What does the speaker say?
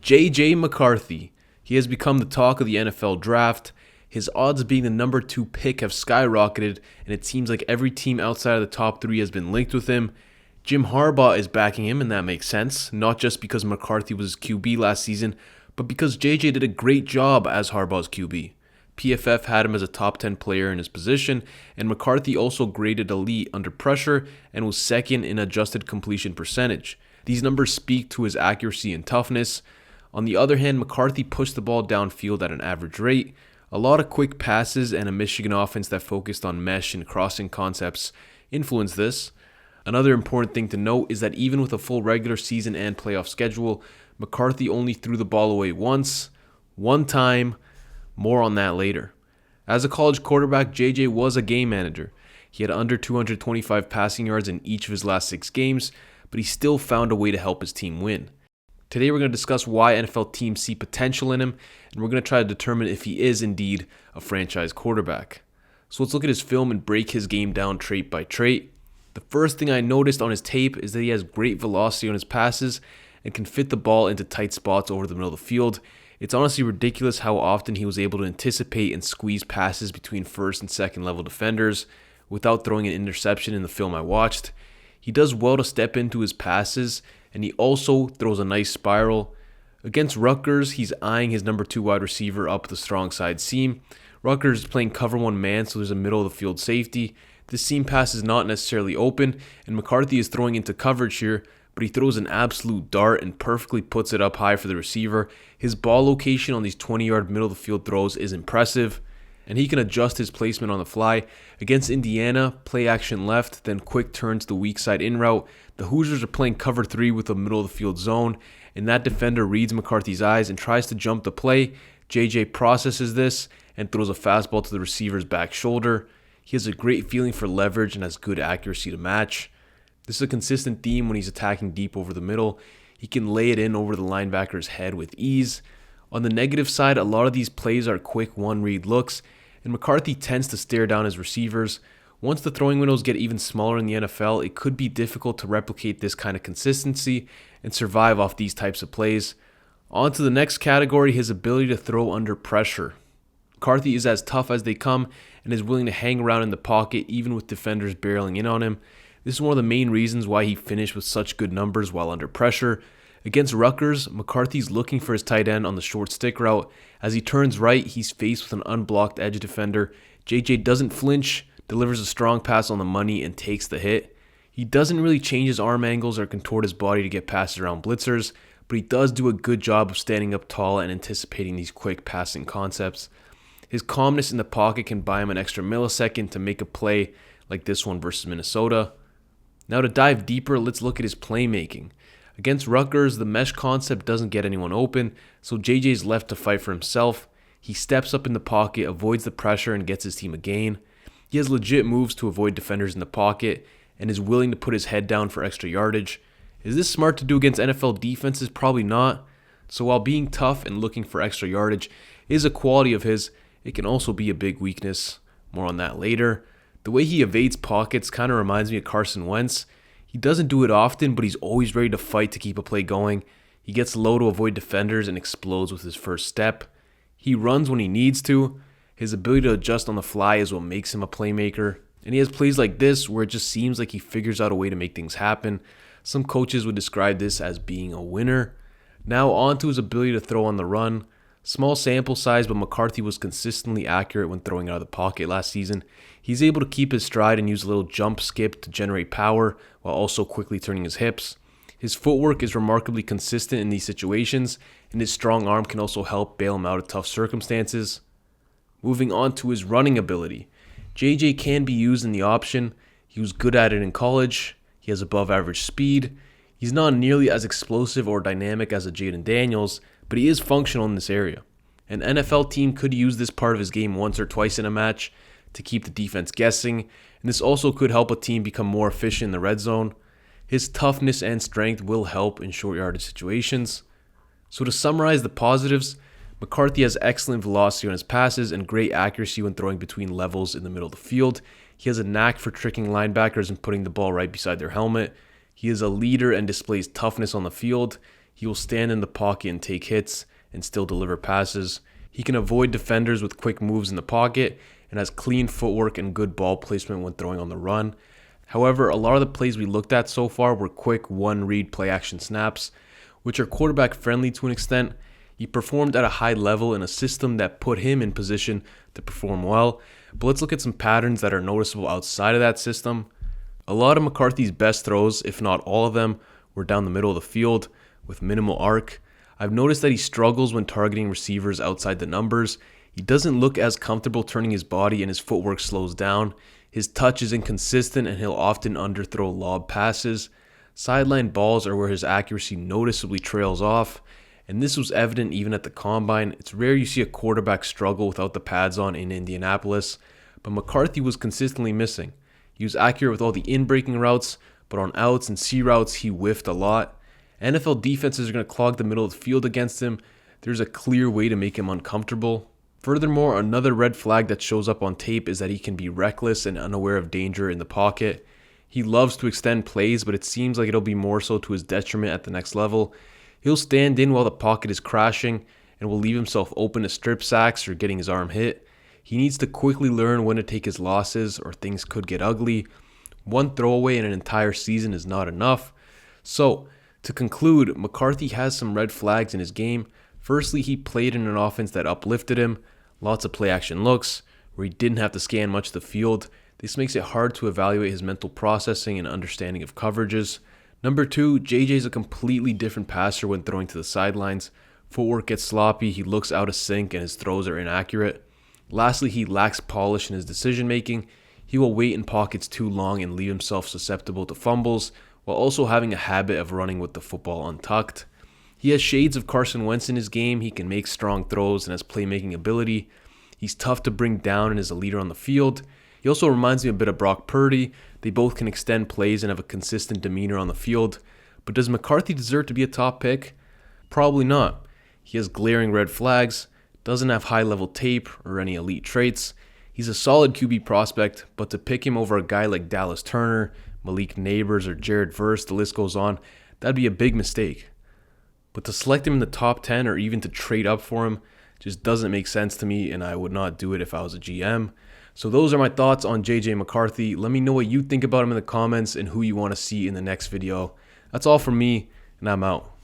J.J. McCarthy. He has become the talk of the NFL draft. His odds of being the number 2 pick have skyrocketed, and it seems like every team outside of the top 3 has been linked with him. Jim Harbaugh is backing him, and that makes sense, not just because McCarthy was his QB last season, but because JJ did a great job as Harbaugh's QB. PFF had him as a top 10 player in his position, and McCarthy also graded elite under pressure and was second in adjusted completion percentage. These numbers speak to his accuracy and toughness. On the other hand, McCarthy pushed the ball downfield at an average rate. A lot of quick passes and a Michigan offense that focused on mesh and crossing concepts influenced this. Another important thing to note is that even with a full regular season and playoff schedule, McCarthy only threw the ball away once, one time. More on that later. As a college quarterback, JJ was a game manager. He had under 225 passing yards in each of his last 6 games, but he still found a way to help his team win. Today we're going to discuss why NFL teams see potential in him, and we're going to try to determine if he is indeed a franchise quarterback. So let's look at his film and break his game down trait by trait. The first thing I noticed on his tape is that he has great velocity on his passes and can fit the ball into tight spots over the middle of the field. It's honestly ridiculous how often he was able to anticipate and squeeze passes between first and second level defenders without throwing an interception in the film I watched. He does well to step into his passes, and he also throws a nice spiral. Against Rutgers, he's eyeing his number 2 wide receiver up the strong side seam. Rutgers is playing cover 1 man, so there's a middle of the field safety. This seam pass is not necessarily open, and McCarthy is throwing into coverage here, but he throws an absolute dart and perfectly puts it up high for the receiver. His ball location on these 20-yard middle of the field throws is impressive, and he can adjust his placement on the fly. Against Indiana, play action left, then quick turn to the weak side in route. The Hoosiers are playing cover 3 with a middle of the field zone, and that defender reads McCarthy's eyes and tries to jump the play. JJ processes this and throws a fastball to the receiver's back shoulder. He has a great feeling for leverage and has good accuracy to match. This is a consistent theme when he's attacking deep over the middle. He can lay it in over the linebacker's head with ease. On the negative side, a lot of these plays are quick one-read looks, and McCarthy tends to stare down his receivers. Once the throwing windows get even smaller in the NFL, it could be difficult to replicate this kind of consistency and survive off these types of plays. On to the next category, his ability to throw under pressure. McCarthy is as tough as they come and is willing to hang around in the pocket even with defenders barreling in on him. This is one of the main reasons why he finished with such good numbers while under pressure. Against Rutgers, McCarthy's looking for his tight end on the short stick route. As he turns right, he's faced with an unblocked edge defender. JJ doesn't flinch, delivers a strong pass on the money, and takes the hit. He doesn't really change his arm angles or contort his body to get passes around blitzers, but he does do a good job of standing up tall and anticipating these quick passing concepts. His calmness in the pocket can buy him an extra millisecond to make a play like this one versus Minnesota. Now to dive deeper, let's look at his playmaking. Against Rutgers, the mesh concept doesn't get anyone open, so JJ's left to fight for himself. He steps up in the pocket, avoids the pressure, and gets his team a gain. He has legit moves to avoid defenders in the pocket and is willing to put his head down for extra yardage. Is this smart to do against NFL defenses? Probably not. So while being tough and looking for extra yardage is a quality of his, it can also be a big weakness. More on that later. The way he evades pockets kind of reminds me of Carson Wentz. He doesn't do it often, but he's always ready to fight to keep a play going. He gets low to avoid defenders and explodes with his first step. He runs when he needs to. His ability to adjust on the fly is what makes him a playmaker. And he has plays like this where it just seems like he figures out a way to make things happen. Some coaches would describe this as being a winner. Now on to his ability to throw on the run. Small sample size, but McCarthy was consistently accurate when throwing out of the pocket last season. He's able to keep his stride and use a little jump skip to generate power while also quickly turning his hips. His footwork is remarkably consistent in these situations, and his strong arm can also help bail him out of tough circumstances. Moving on to his running ability. JJ can be used in the option. He was good at it in college. He has above average speed. He's not nearly as explosive or dynamic as a Jaden Daniels, but he is functional in this area. An NFL team could use this part of his game once or twice in a match to keep the defense guessing, and this also could help a team become more efficient in the red zone. His toughness and strength will help in short yardage situations. So to summarize the positives, McCarthy has excellent velocity on his passes and great accuracy when throwing between levels in the middle of the field. He has a knack for tricking linebackers and putting the ball right beside their helmet. He is a leader and displays toughness on the field. He will stand in the pocket and take hits and still deliver passes. He can avoid defenders with quick moves in the pocket and has clean footwork and good ball placement when throwing on the run. However, a lot of the plays we looked at so far were quick one-read play-action snaps, which are quarterback friendly to an extent. He performed at a high level in a system that put him in position to perform well, but let's look at some patterns that are noticeable outside of that system. A lot of McCarthy's best throws, if not all of them, were down the middle of the field with minimal arc. I've noticed that he struggles when targeting receivers outside the numbers. He doesn't look as comfortable turning his body and his footwork slows down. His touch is inconsistent and he'll often underthrow lob passes. Sideline balls are where his accuracy noticeably trails off, and this was evident even at the combine. It's rare you see a quarterback struggle without the pads on in Indianapolis, but McCarthy was consistently missing. He was accurate with all the in-breaking routes, but on outs and C routes he whiffed a lot. NFL defenses are going to clog the middle of the field against him. There's a clear way to make him uncomfortable. Furthermore, another red flag that shows up on tape is that he can be reckless and unaware of danger in the pocket. He loves to extend plays, but it seems like it'll be more so to his detriment at the next level. He'll stand in while the pocket is crashing and will leave himself open to strip sacks or getting his arm hit. He needs to quickly learn when to take his losses or things could get ugly. One throwaway in an entire season is not enough. So, to conclude, McCarthy has some red flags in his game. Firstly, he played in an offense that uplifted him. Lots of play action looks, where he didn't have to scan much of the field. This makes it hard to evaluate his mental processing and understanding of coverages. Number 2, JJ is a completely different passer when throwing to the sidelines. Footwork gets sloppy, he looks out of sync, and his throws are inaccurate. Lastly, he lacks polish in his decision making. He will wait in pockets too long and leave himself susceptible to fumbles, while also having a habit of running with the football untucked. He has shades of Carson Wentz in his game. He can make strong throws and has playmaking ability. He's tough to bring down and is a leader on the field. He also reminds me a bit of Brock Purdy. They both can extend plays and have a consistent demeanor on the field. But does McCarthy deserve to be a top pick? Probably not. He has glaring red flags, doesn't have high-level tape or any elite traits. He's a solid QB prospect, but to pick him over a guy like Dallas Turner, Malik Neighbors, or Jared Verse, the list goes on, that'd be a big mistake. But to select him in the top 10 or even to trade up for him just doesn't make sense to me, and I would not do it if I was a GM. So those are my thoughts on JJ McCarthy. Let me know what you think about him in the comments and who you want to see in the next video. That's all from me, and I'm out.